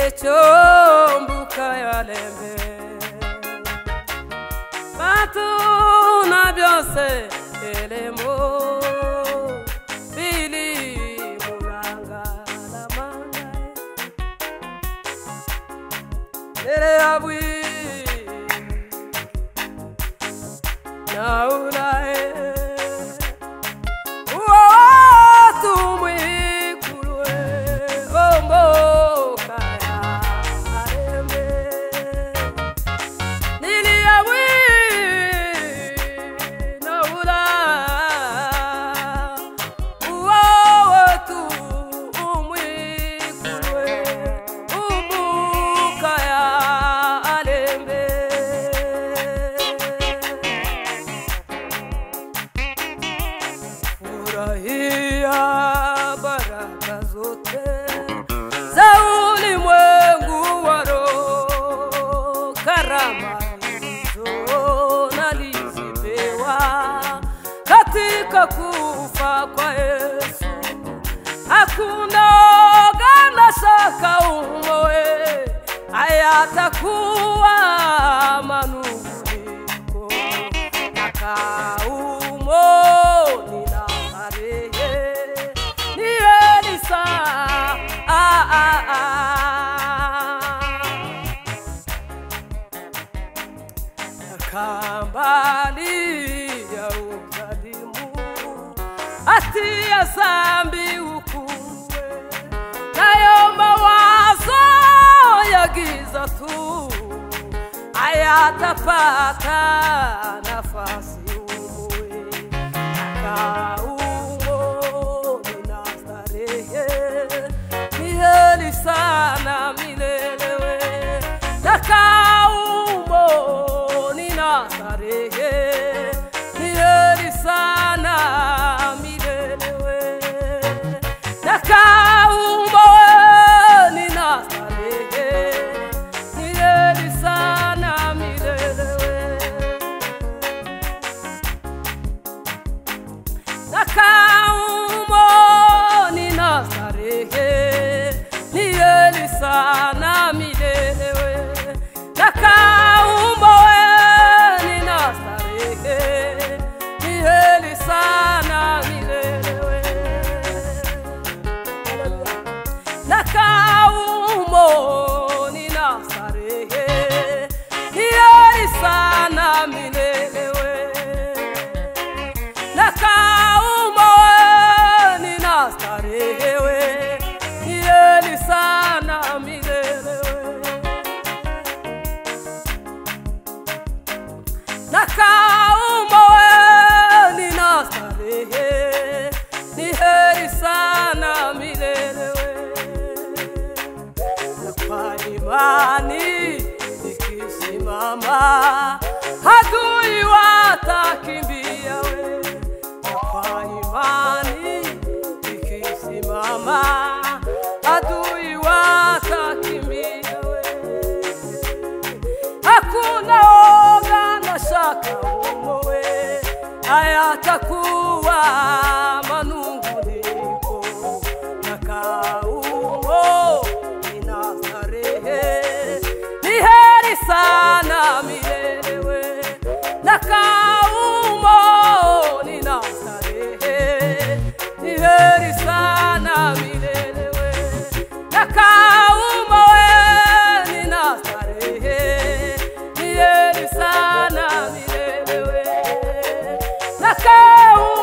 echombuka yalembe batu na byose elemo bili mulanga la manga lere abwi na ulae baraka zote za ulimwengu waro karama hizo nalizipewa katika kufa kwa Yesu. Hakuna gana shaka umoe ayatakuwa manunguniko akaumo kambali ya uzalimu ati ya zambi ukuwe nayo mawazo ya giza tu ayatapata nafasi umwe kaumo ninastarehe ni heri sana milelewe nakaumo starehe ni heri sana milelewe nakaumo nina starehe ni heri sana milelewe nakaumo nina starehe ni heri sana milelewe nakaumo nakaumo nina starehe ni heri sana milelewe nakaumo nina starehe ni heri sana milelewe nakaumo nina starehe ni heri sana milelewe kwa imani nikisimama adui watakimbia we kwa imani nikisimama adui watakimbia we hakuna oga na shaka umowe ayatakuwa manunguniko nakaumo nina starehe ni heri sana milelewe nakaumo nina starehe ni heri sana milelewe nakaumo nina starehe ni heri sana milelewe nakaumo